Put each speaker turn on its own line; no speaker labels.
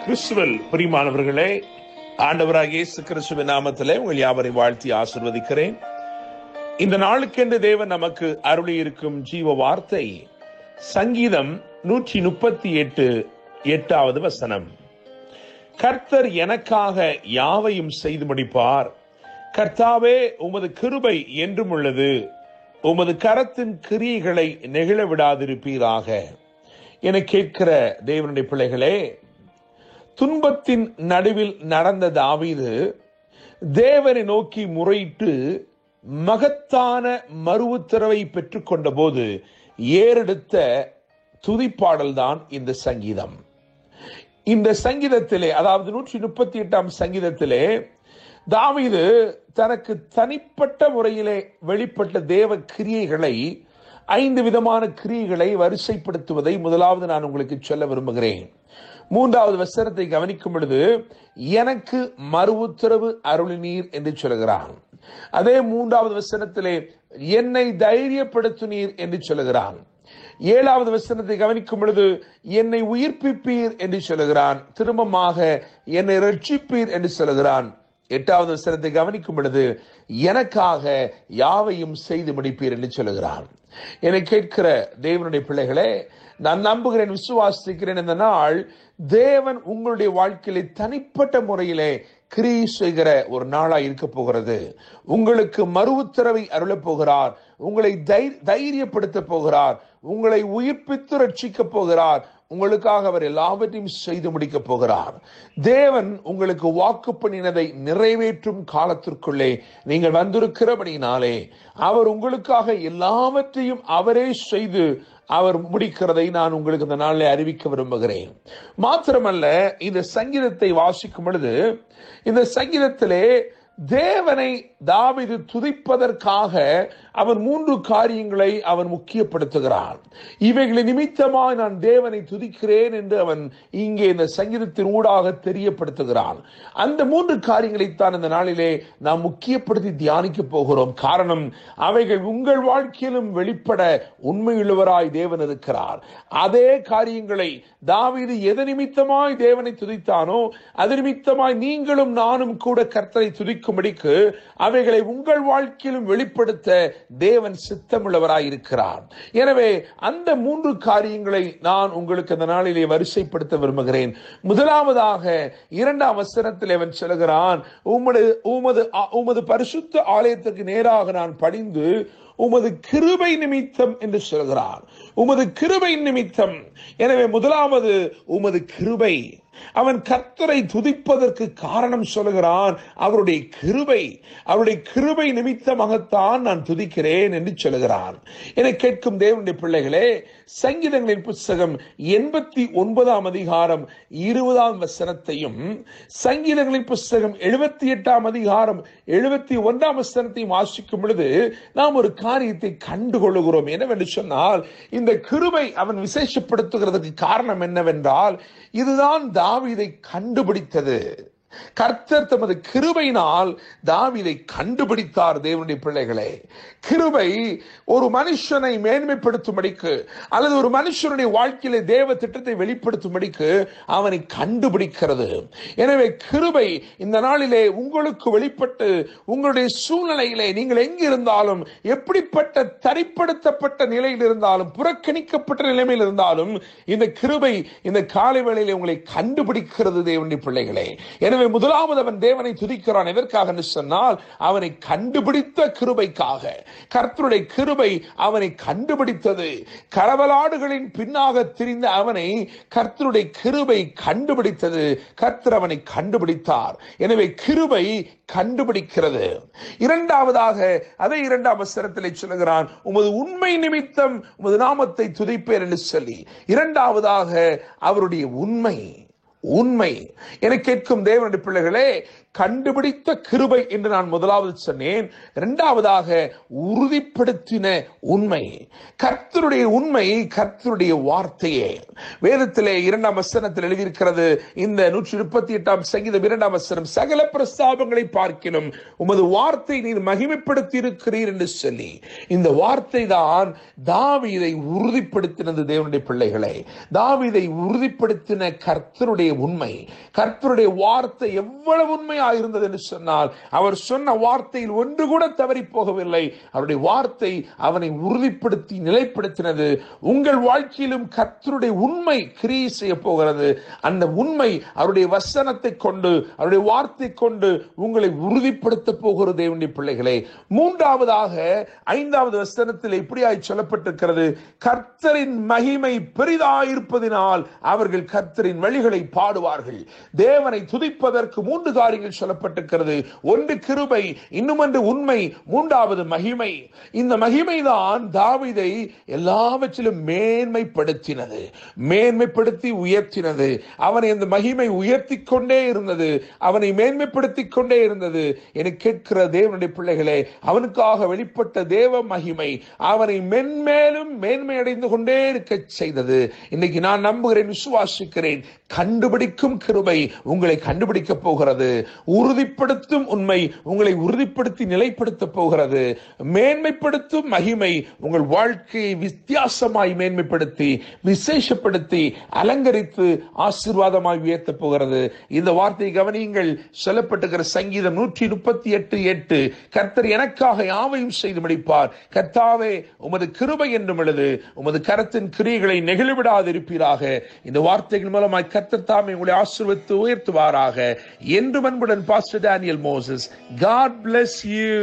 கிறிஸ்துவில் பிரியமானவர்களே, ஆண்டவராகிய இயேசு கிறிஸ்துவின் நாமத்திலே உங்கள் யாவரை வாழ்த்தி ஆசீர்வதிக்கிறேன். இந்த நாளுக்கென்று தேவன் நமக்கு அருளி இருக்கும் ஜீவ வார்த்தை சங்கீதம் 138 8வது வசனம். கர்த்தர் எனக்காக யாவையும் செய்து முடிப்பார். கர்த்தாவே, உமது கிருபை என்றும் உள்ளது. உமது கரத்தின் கிரியைகளை நெகிழ விடாதிருப்பீராக. என கேட்கிற தேவனுடைய பிள்ளைகளே, துன்பத்தின் நடுவில் நடந்த தாவீது தேவனை நோக்கி முறையிட்டு மகத்தான மறு உத்தரவை பெற்றுக்கொண்ட போது ஏறெடுத்த துதிப்பாடல் தான் இந்த சங்கீதம். இந்த சங்கீதத்திலே, அதாவது 138ஆம் சங்கீதத்திலே தாவீது தனக்கு தனிப்பட்ட முறையிலே வெளிப்பட்ட தேவ கிரியைகளை 5 விதமான கிரியைகளை வரிசைப்படுத்துவதை முதலாவது நான் உங்களுக்கு சொல்ல விரும்புகிறேன். 3வது வசனத்தை கவனிக்கும் பொழுது எனக்கு மறு உத்தரவு அருளினீர் என்று சொல்கிறான். அதே 3வது வசனத்திலே என்னை தைரியப்படுத்தினீர் என்று சொல்கிறான். 7வது வசனத்தை கவனிக்கும் பொழுது என்னை உயிர்ப்பிப்பீர் என்று சொல்கிறான். திரும்பமாக என்னை ரட்சிப்பீர் என்று சொல்கிறான். 8வது வசனத்தை கவனிக்கும் பொழுது எனக்காக யாவையும் செய்து முடிப்பீர் என்று சொல்கிறான். என்னை கேட்கிற தேவனுடைய பிள்ளைகளே, நான் நம்புகிறேன், விசுவாசிக்கிறேன், இந்த நாள் தேவன் உங்களுடைய வாழ்க்கையிலே தனிப்பட்ட முறையிலே கிரியை செய்கிற ஒரு நாளாய் இருக்க போகிறது. உங்களுக்கு மறு உத்தரவை அருளப் போகிறார். உங்களை தைரியப்படுத்த போகிறார். உங்களை உயிர்ப்பித்து ரட்சிக்க போகிறார். உங்களுக்காக அவர் எல்லாவற்றையும் செய்து முடிக்க போகிறார். தேவன் உங்களுக்கு வாக்கு பண்ணினதை நிறைவேற்றும் காலத்திற்குள்ளே நீங்கள் வந்திருக்கிறபடினாலே அவர் உங்களுக்காக எல்லாவற்றையும் அவரே செய்து அவர் முடிக்கிறதை நான் உங்களுக்கு இந்த நாளில் அறிவிக்க விரும்புகிறேன். மாத்திரமல்ல, இந்த சங்கீதத்தை வாசிக்கும் பொழுது இந்த சங்கீதத்திலே தேவனை தாவீது துதிப்பதற்காக அவன் 3 காரியங்களை அவன் முக்கியப்படுத்துகிறான். இவைகளை நிமித்தமாக நான் தேவனை துதிக்கிறேன் என்று அவன் இங்கே இந்த சங்கீதத்தின் ஊடாக தெரியப்படுத்துகிறான். அந்த 3 காரியங்களைத்தான் இந்த நாளிலே நாம் முக்கியப்படுத்தி தியானிக்க போகிறோம். காரணம், அவைகள் உங்கள் வாழ்க்கையிலும் வெளிப்பட உண்மையுள்ளவராய் தேவன் இருக்கிறார். அதே காரியங்களை தாவீது எது நிமித்தமாய் தேவனை துதித்தானோ அது நிமித்தமாய் நீங்களும் நானும் கூட கர்த்தரை துதிக்கும்படிக்கு அவைகளை உங்கள் வாழ்க்கையிலும் வெளிப்படுத்த தேவன் சித்தமுள்ளவராய் இருக்கிறார். எனவே அந்த 3 காரியங்களை நான் உங்களுக்கு இந்த நாளிலே வரிசைப்படுத்த விரும்புகிறேன். முதலாவதாக 2ஆம் வசனத்தில் அவன் சொல்கிறான், உமது பரிசுத்த ஆலயத்துக்கு நேராக நான் பணிந்து உமது கிருபை நிமித்தம் என்று சொல்கிறான். உமது கிருபை நிமித்தம். எனவே முதலாவது உமது கிருபை. அவன் கர்த்தரை துதிப்பதற்கு காரணம் சொல்கிறான், அவருடைய கிருபை. அவருடைய கிருபை நிமித்தமாகத்தான் நான் துதிக்கிறேன் என்று சொல்கிறான். என கேட்கும் தேவனுடைய பிள்ளைகளே, சங்கீதங்களின் புத்தகம் 89ஆம் அதிகாரம் 20ஆம் வசனத்தையும் சங்கீதங்களின் புத்தகம் 78ஆம் அதிகாரம் 71ஆம் வசனத்தையும் வாசிக்கும் பொழுது நாம் ஒரு காரியத்தை கண்டுகொள்ளுகிறோம். என்னவென்று சொன்னால், இந்த கிருபை அவன் விசேஷப்படுத்துகிறதுக்கு காரணம் என்னவென்றால், இதுதான் தாவீதை கண்டுபிடித்தது. கர்த்தர் தமது கிருபையினால் தாவீதை கண்டுபிடித்தார். தேவனுடைய பிள்ளைகளே, கிருபை ஒரு மனுஷனை மேன்மைப்படுத்தும்படிக்கு அல்லது ஒரு மனுஷனுடைய வாழ்க்கையிலே தேவ திட்டத்தை வெளிப்படுத்தும்படிக்கு அவனை கண்டுபிடிக்கிறது. எனவே கிருபை இந்த நாளிலே உங்களுக்கு வெளிப்பட்டு உங்களுடைய சூழ்நிலையிலே நீங்கள் எங்கு இருந்தாலும், எப்படிப்பட்ட தரிப்படுத்தப்பட்ட நிலையில் இருந்தாலும், புறக்கணிக்கப்பட்ட நிலைமையில் இருந்தாலும், இந்த கிருபை இந்த காலை வேளையிலே உங்களை கண்டுபிடிக்கிறது. தேவனுடைய பிள்ளைகளே, எனவே முதலாவது அவன் தேவனை துதிக்கிறான். எதற்காக என்று சொன்னால், அவனை கண்டுபிடித்த கிருபைக்காக. கர்த்தருடைய கிருபை அவனை கண்டுபிடித்தது. கரவலாடுகளின் பின்னாக திரிந்த அவனை கர்த்தருடைய கிருபை கண்டுபிடித்தது. கர்த்தர் அவனை கண்டுபிடித்தார். எனவே கிருபை கண்டுபிடிக்கிறது. இரண்டாவதாக அதே 2ஆம் வசனத்திலே சொல்கிறான், உமது உண்மை நிமித்தம் உமது நாமத்தை துதிப்பேன் என்று சொல்லி. இரண்டாவதாக அவருடைய உண்மை. என கேட்கும் தேவனுடைய பிள்ளைகளே, கண்டுபிடித்த கிருபை என்று நான் முதலாவது சொன்னேன். இரண்டாவதாக உறுதிப்படுத்தின உண்மை. கர்த்தருடைய உண்மை கர்த்தருடைய வார்த்தையே. வேதத்திலே 2ஆம் வசனத்தில் எழுதியிருக்கிறது, இந்த 138ஆம் சங்கீதம் 2ஆம் வசனம், சகல பிரஸ்தாபங்களை பார்க்கிலும் உமது வார்த்தை நீர் மகிமைப்படுத்தி இருக்கிறீர் என்று சொல்லி, இந்த வார்த்தை தான் தாவீதை உறுதிப்படுத்தினது. தேவனுடைய பிள்ளைகளை, தாவீதை உறுதிப்படுத்தின கர்த்தருடைய உண்மை, கர்த்தருடைய வார்த்தை எவ்வளவு உண்மையாக இருந்தது என்று சொன்னால், அவர் சொன்ன வார்த்தையில் ஒன்று கூட தவறி போகவில்லை. அவருடைய வார்த்தை அவனை உறுதிப்படுத்தி நிலைப்படுத்தினது. உங்கள் வாழ்க்கையிலும் கர்த்தருடைய உண்மை கிரியை செய்ய போகிறது. அந்த உண்மை அவருடைய வசனத்தை கொண்டு, அவருடைய வார்த்தை கொண்டு உங்களை உறுதிப்படுத்த போகிறது. தேவனுடைய பிள்ளைகளே, மூன்றாவதாக 5வது வசனத்தில் இப்படியாய் சொல்லப்பட்டிருக்கிறது, கர்த்தரின் மகிமை பெரிதாயிருப்பதினால் அவர்கள் கர்த்தரின் வழிகளை பாடுவார்கள். தேவனை துதிப்பதற்கு 3 காரியங்கள் சொல்லப்பட்டிருக்கிறது. ஒன்று கிருபை, இன்னும் ஒன்று உண்மை, மூன்றாவது மகிமை. இந்த மகிமைதான் தாவீதை எல்லாவற்றிலும் மேன்மைப்படுத்தினது, மேன்மைப்படுத்தி உயர்த்தினது. அவனை அந்த மகிமை உயர்த்தி கொண்டே இருந்தது, அவனை மேன்மைப்படுத்தி கொண்டே இருந்தது. என கேட்கிற தேவனுடைய பிள்ளைகளே, அவனுக்காக வெளிப்பட்ட தேவ மகிமை அவனை மென்மேலும் மேன்மை அடைந்து கொண்டே இருக்க செய்தது. இன்னைக்கு நான் நம்புகிறேன், விசுவாசிக்கிறேன், கண்டுபிடிக்கும் கிருபை உங்களை கண்டுபிடிக்க போகிறது. உறுதிப்படுத்தும் உண்மை உங்களை உறுதிப்படுத்தி நிலைப்படுத்த போகிறது. மேன்மைப்படுத்தும் மகிமை உங்கள் வாழ்க்கையை வித்தியாசமாய் மேன்மைப்படுத்தி விசேஷப்படுத்தி அலங்கரித்து ஆசீர்வாதமாய் உயர்த்த போகிறது. இந்த வார்த்தையை கவனியுங்கள். சொல்லப்பட்டிருக்கிற சங்கீதம் 138:8, கர்த்தர் எனக்காக யாவையும் செய்து முடிப்பார். கர்த்தாவே, உமது கிருபை என்றும் எழுது, உமது கரத்தின் கிரியைகளை நெகிழ்விடாது இருப்பீராக. இந்த வார்த்தைகள் மூலமாய் கர்த்தர் தாமே உங்களை ஆசீர்வதித்து உயர்த்துவாராக. என்று அன்புடன் pastor Daniel Moses. God bless you.